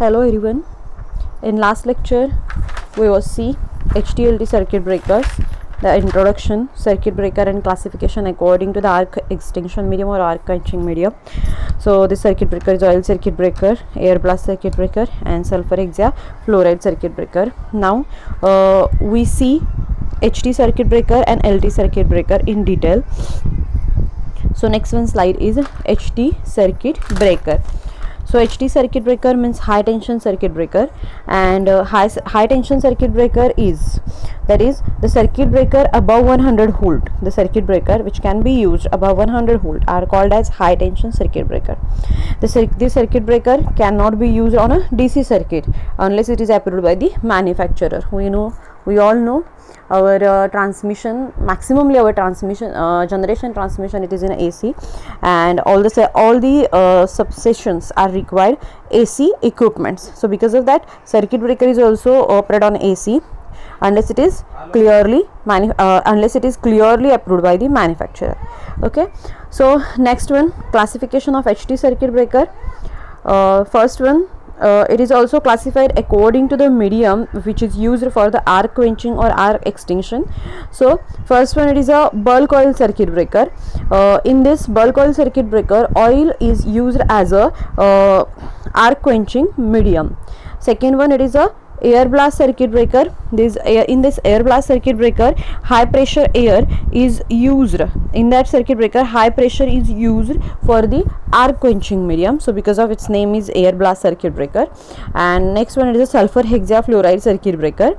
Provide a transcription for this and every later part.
Hello everyone. In last lecture we will see HTLT circuit breakers, the introduction, circuit breaker and classification according to the arc extinction medium or arc quenching medium. So this circuit breaker is oil circuit breaker, air blast circuit breaker and sulfur hexafluoride circuit breaker. Now we see HT circuit breaker and LT circuit breaker in detail. So next one slide is HT circuit breaker. So HT circuit breaker means high tension circuit breaker, and high tension circuit breaker is, that is, the circuit breaker above 100 volt. The circuit breaker which can be used above 100 volt are called as high tension circuit breaker. This circuit breaker cannot be used on a DC circuit unless it is approved by the manufacturer. We all know our transmission, maximally our transmission generation transmission, it is in AC, and all the substations are required AC equipments. So because of that, circuit breaker is also operated on AC unless it is clearly approved by the manufacturer. Okay, so next one, classification of HT circuit breaker. First one, it is also classified according to the medium which is used for the arc quenching or arc extinction. So first one, it is a bulk oil circuit breaker. In this bulk oil circuit breaker, oil is used as a arc quenching medium. Second one, it is a air blast circuit breaker. In this air blast circuit breaker, high pressure air is used. In that circuit breaker, high pressure is used for the arc quenching medium. So because of its name is air blast circuit breaker. And next one is a sulfur hexafluoride circuit breaker.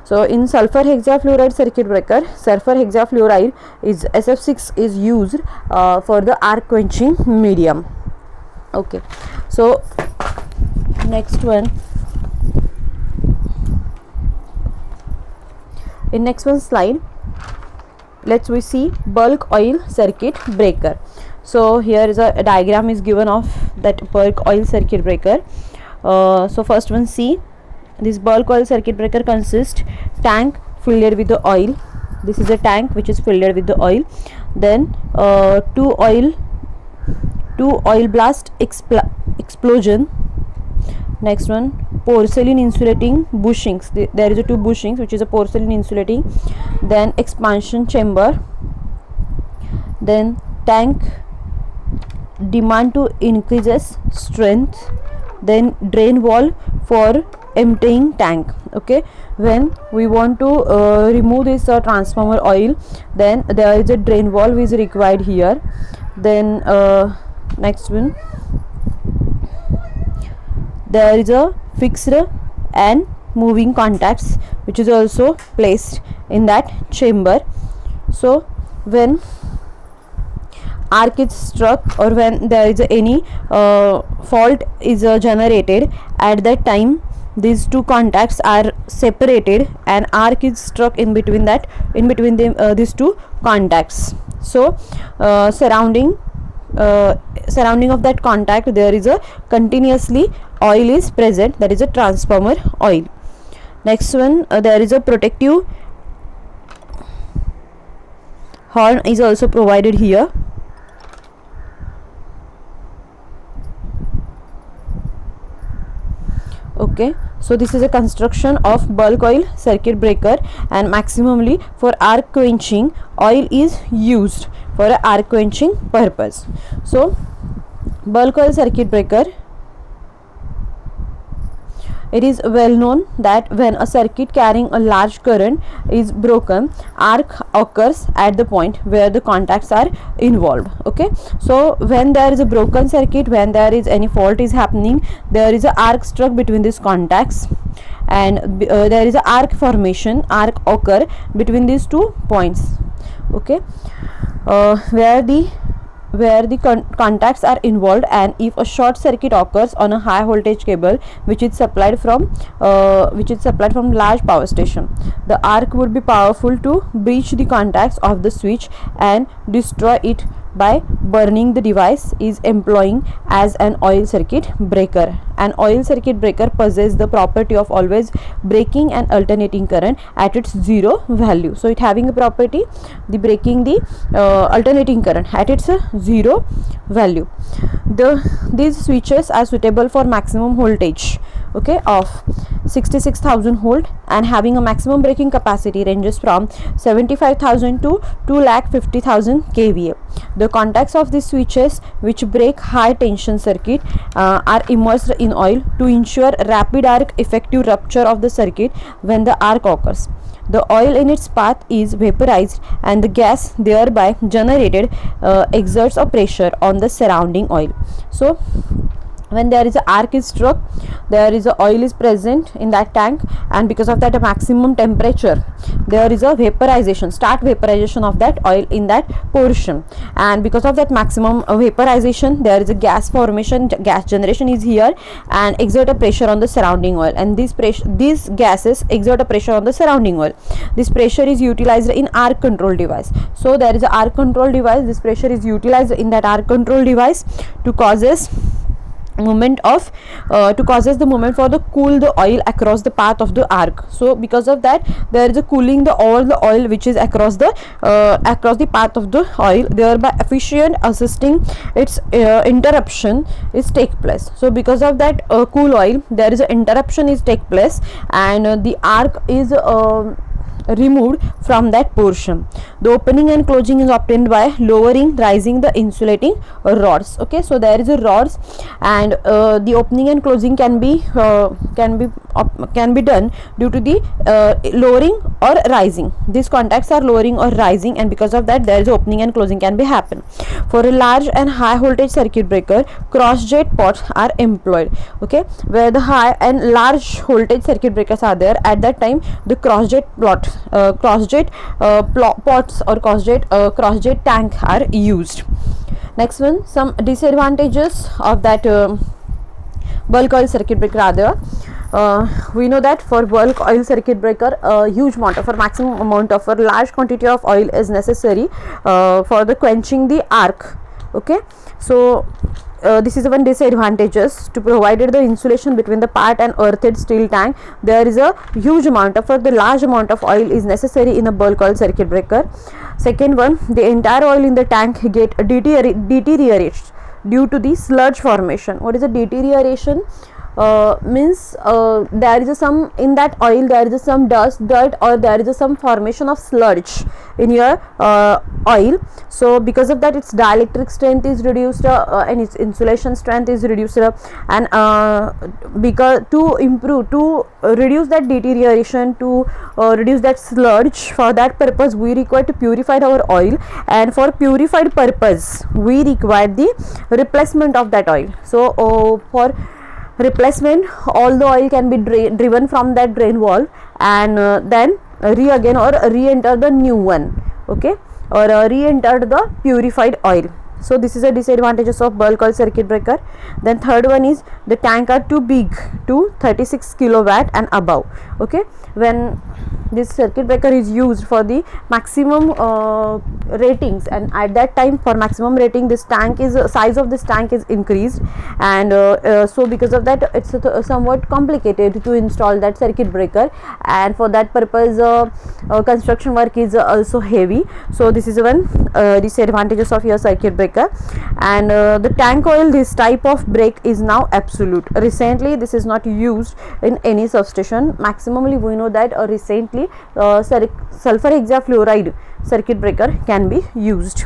So in sulfur hexafluoride circuit breaker, sulfur hexafluoride is SF6 is used for the arc quenching medium. Okay, so next one, in next one slide, we see bulk oil circuit breaker. So here is a diagram is given of that bulk oil circuit breaker. So first one, see, this bulk oil circuit breaker consists tank filled with the oil. This is a tank which is filled with the oil. Then two oil blast explosion. Next one, porcelain insulating bushings. There is a two bushings which is a porcelain insulating. Then expansion chamber. Then tank demand to increases strength. Then drain valve for emptying tank. Okay, when we want to remove this transformer oil, then there is a drain valve is required here. Then next one, there is a fixed and moving contacts which is also placed in that chamber. So when arc is struck or when there is any fault is generated, at that time these two contacts are separated and arc is struck in between these two contacts. So surrounding of that contact, there is a continuously oil is present, that is a transformer oil. Next one, there is a protective horn is also provided here. Okay, so this is a construction of bulk oil circuit breaker, and maximally for arc quenching oil is used for a arc quenching purpose. So bulk oil circuit breaker, it is well known that when a circuit carrying a large current is broken, arc occurs at the point where the contacts are involved. Okay, so when there is a broken circuit, when there is any fault is happening, there is a arc struck between these contacts, and there is a arc formation, arc occur between these two points. Okay, where the contacts are involved, and if a short circuit occurs on a high voltage cable which is supplied from large power station, the arc would be powerful to breach the contacts of the switch and destroy it by burning the device is employing as an oil circuit breaker. An oil circuit breaker possesses the property of always breaking and alternating current at its zero value. So it having a property, the breaking the alternating current at its zero value. These switches are suitable for maximum voltage okay, of 66,000 volt and having a maximum breaking capacity ranges from 75,000 to 2,50,000 kVA. The contacts of these switches which break high tension circuit are immersed in oil to ensure rapid arc effective rupture of the circuit when the arc occurs. The oil in its path is vaporized and the gas thereby generated exerts a pressure on the surrounding oil. So when there is a arc is struck, there is a oil is present in that tank, and because of that a maximum temperature, there is a vaporization, start vaporization of that oil in that portion, and because of that maximum vaporization, there is a gas formation, gas generation is here and exert a pressure on the surrounding oil, and these gases exert a pressure on the surrounding oil. This pressure is utilized in arc control device. So there is a arc control device, this pressure is utilized in that arc control device to causes movement of the movement for the cool the oil across the path of the arc. So because of that, there is a cooling the oil which is across the path of the oil, thereby efficient assisting its interruption is take place. So because of that cool oil, there is an interruption is take place, and the arc is removed from that portion. The opening and closing is obtained by lowering, raising the insulating rods. Okay, so there is a rods, and the opening and closing can be done due to the lowering or rising. These contacts are lowering or rising, and because of that, there is opening and closing can be happen. For a large and high voltage circuit breaker, cross jet pots are employed. Okay, where the high and large voltage circuit breakers are there, at that time the cross jet pots or cross jet tank are used. Next one, some disadvantages of that bulk oil circuit breaker are there. We know that for bulk oil circuit breaker, a huge amount of, or maximum amount of, or large quantity of oil is necessary for the quenching the arc. Okay, so this is one disadvantages. To provided the insulation between the part and earthed steel tank, there is a huge amount of, or the large amount of oil is necessary in a bulk oil circuit breaker. Second one, the entire oil in the tank get deteriorates due to the sludge formation. What is a deterioration? Means there is some in that oil, there is some dirt, or there is some formation of sludge in your oil. So because of that, its dielectric strength is reduced and its insulation strength is reduced, and because to reduce that deterioration, to reduce that sludge, for that purpose we require to purify our oil, and for purified purpose we require the replacement of that oil. So for replacement, all the oil can be driven from that drain valve, and then re-again or re-enter the new one. Okay, or re-enter the purified oil. So this is a disadvantages of bulk oil circuit breaker. Then third one is the tank are too big, to 36 kilowatt and above. Okay, when this circuit breaker is used for the maximum ratings, and at that time for maximum rating, this tank is size of this tank is increased, and so because of that, it's somewhat complicated to install that circuit breaker, and for that purpose construction work is also heavy. So this is one disadvantages of your circuit breaker. And the tank oil, this type of break is now absolute. Recently this is not used in any substation. Maximally we know that recently sulfur hexafluoride circuit breaker can be used.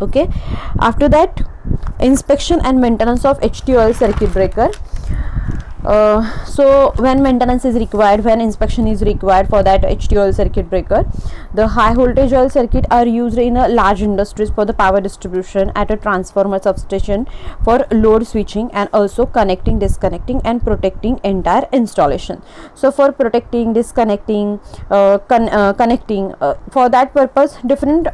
Okay, after that, inspection and maintenance of HT oil circuit breaker. So when maintenance is required, when inspection is required for that HT oil circuit breaker, the high voltage oil circuit are used in large industries for the power distribution, at a transformer substation for load switching, and also connecting, disconnecting and protecting entire installation. So for protecting, disconnecting, connecting, for that purpose different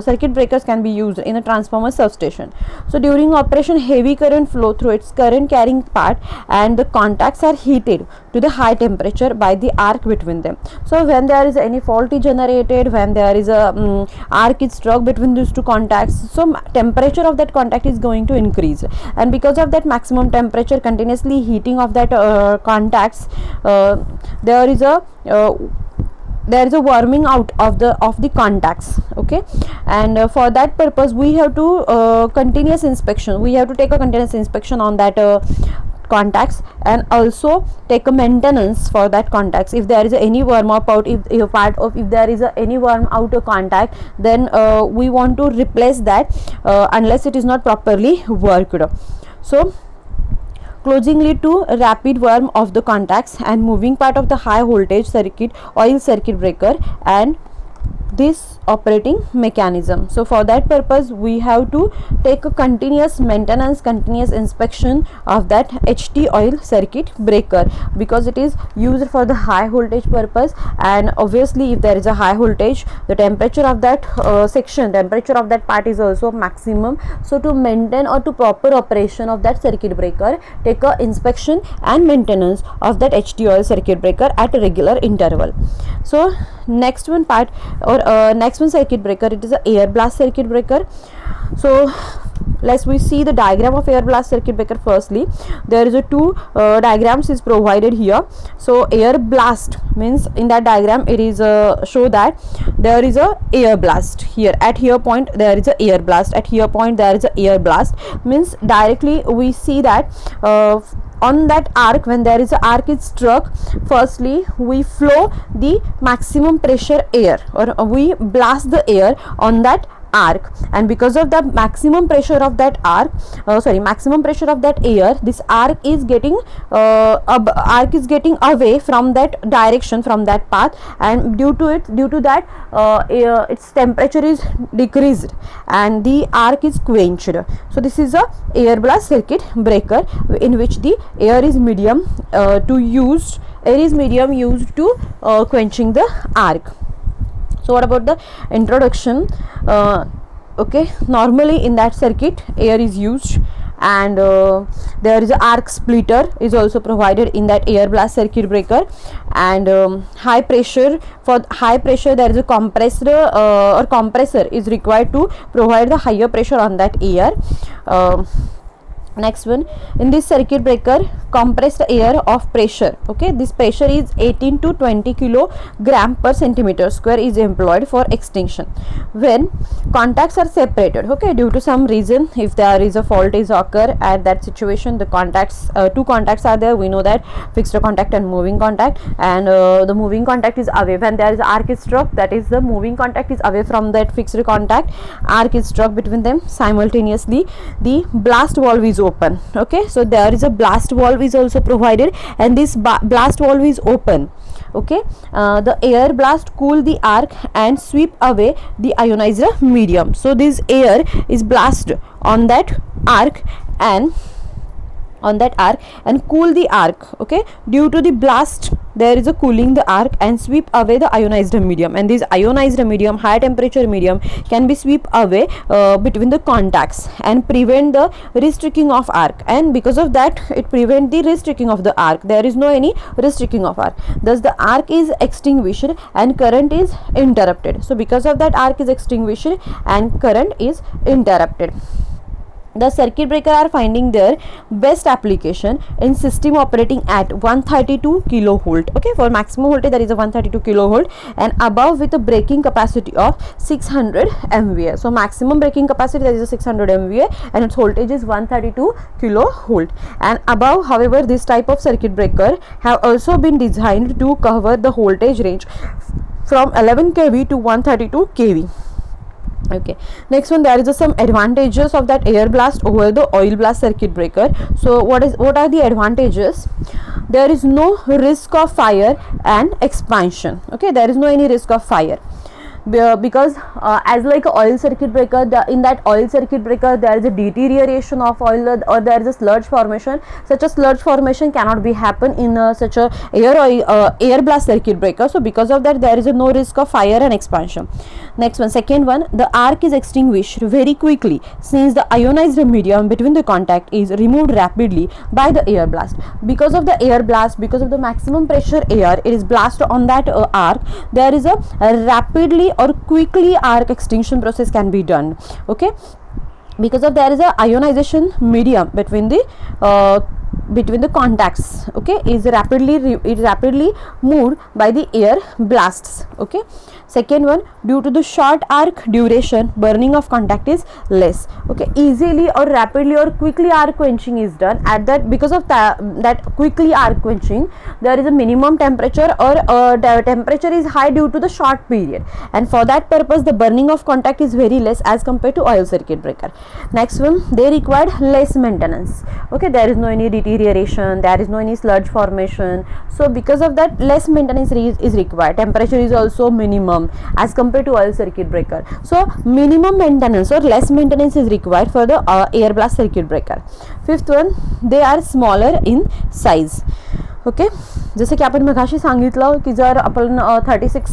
circuit breakers can be used in a transformer substation. So during operation, heavy current flow through its current carrying part, and the contacts are heated to the high temperature by the arc between them. So when there is any fault is generated, when there is a arc is struck between these two contacts, so temperature of that contact is going to increase, and because of that maximum temperature, continuously heating of that contacts, there is a warming out of the contacts. Okay, and for that purpose we have to continuous inspection, we have to take a continuous inspection on that contacts, and also take a maintenance for that contacts. If there is any worm out, if there is any worm out of contact, then we want to replace that unless it is not properly worked. So closing lead to rapid worm of the contacts and moving part of the high voltage circuit oil circuit breaker and this operating mechanism. So for that purpose we have to take a continuous maintenance, continuous inspection of that HT oil circuit breaker, because it is used for the high voltage purpose, and obviously if there is a high voltage, the temperature of that temperature of that part is also maximum. So to maintain or to proper operation of that circuit breaker, take a inspection and maintenance of that HT oil circuit breaker at a regular interval. So next one part or next one circuit breaker, it is a air blast circuit breaker. So let's we see the diagram of air blast circuit breaker. Firstly, there is a two diagrams is provided here. So air blast means in that diagram it is show that there is a air blast here, at here point there is a air blast, at here point there is a air blast, means directly we see that on that arc, when there is a arc is struck, firstly we flow the maximum pressure air, or we blast the air on that arc, and because of the maximum pressure of that arc, maximum pressure of that air, this arc is getting away from that direction, from that path, and due to that its temperature is decreased and the arc is quenched. So this is a air blast circuit breaker in which the air is medium used to quenching the arc. So what about the introduction? Okay, normally in that circuit air is used, and there is a arc splitter is also provided in that air blast circuit breaker, and high pressure, for high pressure there is a compressor or compressor is required to provide the higher pressure on that air. Next one, in this circuit breaker, compressed air of pressure, okay, this pressure is 18 to 20 kilogram per centimeter square is employed for extinction when contacts are separated, okay, due to some reason. If there is a fault is occur at that situation, the contacts, two contacts are there, we know that fixed contact and moving contact, and the moving contact is away. When there is arc is struck, that is the moving contact is away from that fixed contact, arc is struck between them, simultaneously the blast valve is open, okay. So there is a blast valve is also provided, and this blast valve is open, okay. The air blast cool the arc and sweep away the ionized medium. So this air is blast on that arc and cool the arc, okay. Due to the blast there is a cooling the arc and sweep away the ionized medium, and this ionized medium, high temperature medium, can be sweep away between the contacts and prevent the restricting of arc, and because of that it prevent the restricting of the arc. There is no any restricting of arc, thus the arc is extinguished and current is interrupted. So because of that arc is extinguished and current is interrupted. The circuit breaker are finding their best application in system operating at 132 kilovolt, okay. For maximum voltage there is a 132 kilovolt and above with a breaking capacity of 600 MVA. So maximum breaking capacity there is a 600 MVA and its voltage is 132 kilovolt and above. However, this type of circuit breaker have also been designed to cover the voltage range from 11 kV to 132 kV. Okay, next one, there is some advantages of that air blast over the oil blast circuit breaker. So what are the advantages? There is no risk of fire and expansion, okay. There is no any risk of fire because as like a oil circuit breaker, in that oil circuit breaker there is a deterioration of oil or there is a sludge formation. Such a sludge formation cannot be happen in such a air blast circuit breaker. So because of that there is no risk of fire and expansion. Next one, second one, the arc is extinguished very quickly since the ionized medium between the contact is removed rapidly by the air blast. Because of the air blast, because of the maximum pressure air, it is blast on that arc, there is a rapidly or quickly arc extinction process can be done, okay. Because of there is a ionization medium between the between the contacts, okay, is rapidly moved by the air blasts. Okay, second one, due to the short arc duration, burning of contact is less. Okay, easily or rapidly or quickly arc quenching is done at that. Because of that quickly arc quenching, there is a minimum temperature, or the temperature is high due to the short period, and for that purpose the burning of contact is very less as compared to oil circuit breaker. Next one, they required less maintenance. Okay, there is no any deterioration, there is no any sludge formation, so because of that less maintenance is required. Temperature is also minimum as compared to oil circuit breaker, so minimum maintenance or less maintenance is required for the air blast circuit breaker. Fifth one, they are smaller in size. Okay, जसं की आपण मगाशी सांगितलं की जर आपण 36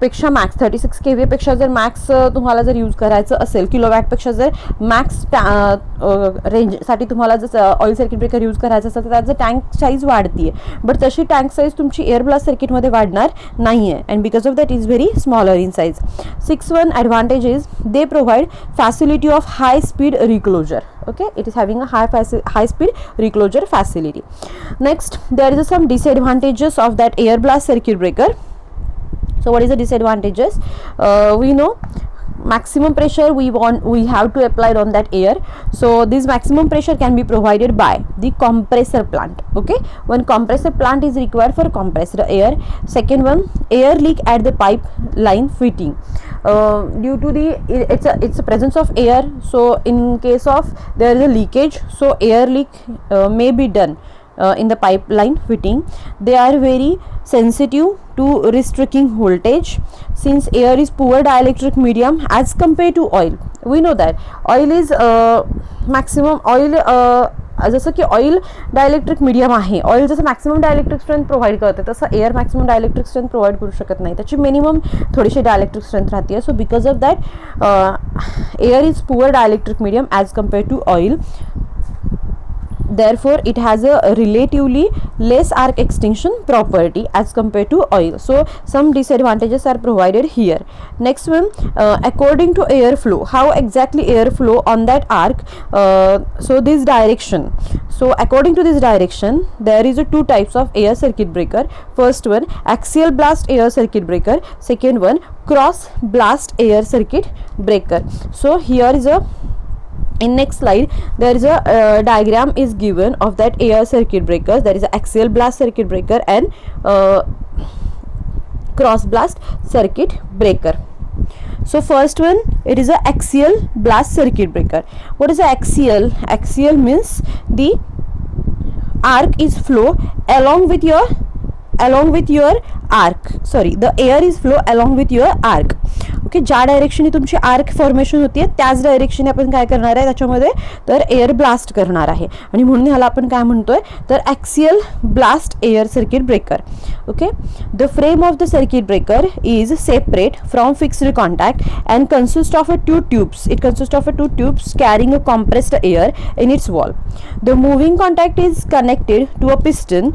पेक्षा max 36 kVA पेक्षा जर मॅक्स तुम्हाला जर यूज करायचं असेल, किलोवॅटपेक्षा जर मॅक्स रेंजसाठी तुम्हाला जर ऑइल सर्किट ब्रेकर यूज करायचं असेल तर त्याचं टँक साईज वाढते आहे, बट तशी टँक साईज तुमची एअर ब्लास्ट सर्किटमध्ये वाढणार नाही आहे, and because of that is very smaller in size. 6 one advantage is they provide facility of high speed reclosure. Okay, it is having a high speed reclosure facility. Next, there is some disadvantages of that air blast circuit breaker. So what is the disadvantages? We know maximum pressure we have to apply on that air, so this maximum pressure can be provided by the compressor plant. Okay, one compressor plant is required for compressed air. Second one, air leak at the pipeline fitting, due to the it's a presence of air, so in case of there is a leakage, so air leak may be done in the pipeline fitting. They are very sensitive to restricting voltage, since air is poor dielectric medium as compared to oil. We know that oil is maximum oil जसं की oil dielectric medium आहे, oil जसं maximum dielectric strength provide करते तसं air maximum dielectric strength provide करू शकत नाही, त्याची मिनिमम थोडीशी डायलेक्ट्रिक स्ट्रेंथ राहते. So because of that air is poor dielectric medium as compared to oil. Therefore it has a relatively less arc extinction property as compared to oil, so some disadvantages are provided here. Next one, according to airflow, how exactly airflow on that arc, so this direction, so according to this direction there is a two types of air circuit breaker. First one, axial blast air circuit breaker. Second one, cross blast air circuit breaker. So here is a in next slide there is a diagram is given of that air circuit breakers. There is a axial blast circuit breaker and cross blast circuit breaker. So first one, it is a axial blast circuit breaker. What is a axial? Axial means the arc is flow along with your arc, sorry, the air is flow along with your arc. Okay, ज्या डायरेक्शनने तुमची arc formation होती आहे त्याच डायरेक्शनने आपण काय करणार आहे त्याच्यामध्ये तर एअर ब्लास्ट करणार आहे, आणि म्हणून ह्याला आपण काय म्हणतोय तर axial blast air circuit breaker. Okay, the frame of the circuit breaker is separate from fixed contact and consist of two tubes carrying a compressed air in its wall. The moving contact is connected to a piston.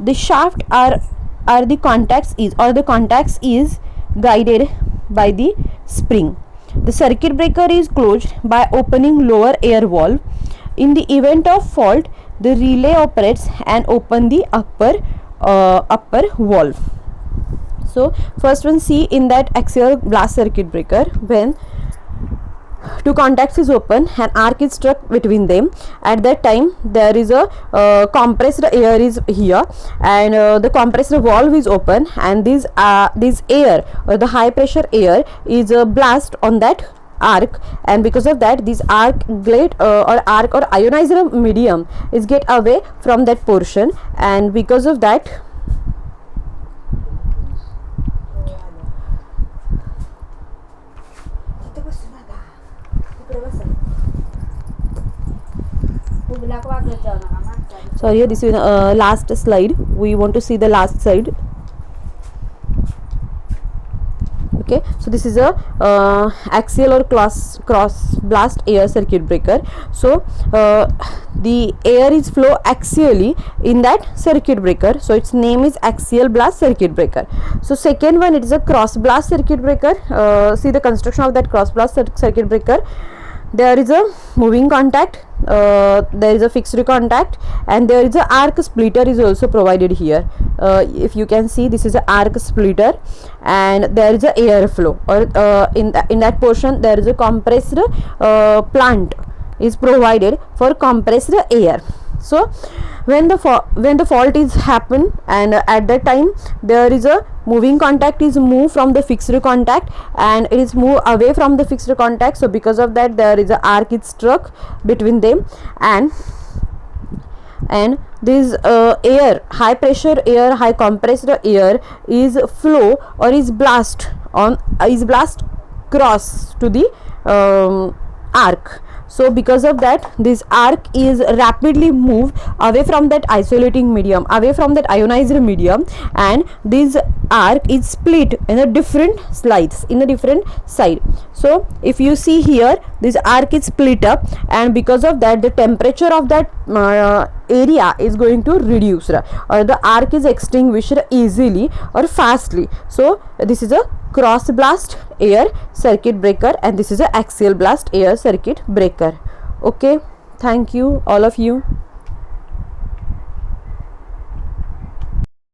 The shaft are the contacts is guided by the spring. The circuit breaker is closed by opening lower air valve. In the event of fault, the relay operates and open the upper valve. So first one, see in that axial blast circuit breaker, when two contacts is open and arc is struck between them, at that time there is a compressed air is here, and the compressor valve is open, and this air or the high pressure air is blast on that arc, and because of that this arc or ionizer medium is get away from that portion, and because of that sorry, this is last slide. We want to see the last slide. Okay, so this is a axial or cross blast air circuit breaker. So the air is flow axially in that circuit breaker, so its name is axial blast circuit breaker. So second one, it is a cross blast circuit breaker. See the construction of that cross blast circuit breaker. there is a moving contact, there is a fixed contact, and there is a arc splitter is also provided here. If you can see, this is a arc splitter, and there is a airflow, or in that portion there is a compressed plant is provided for compressed air. So when the fault is happen, and at that time there is a moving contact is moved from the fixed contact, and it is moved away from the fixed contact. So because of that, there is a arc is struck between them, and this air, high pressure air, high compressed air is flow or is blast cross to the arc. So because of that, this arc is rapidly moved away from that isolating medium, away from that ionized medium, and this arc is split in a different slides, in a different side. So if you see here, this arc is split up, and because of that, the temperature of that area is going to reduce, or the arc is extinguished easily or fastly. So this is a cross blast air circuit breaker, and this is a axial blast air circuit breaker. Okay, thank you all of you.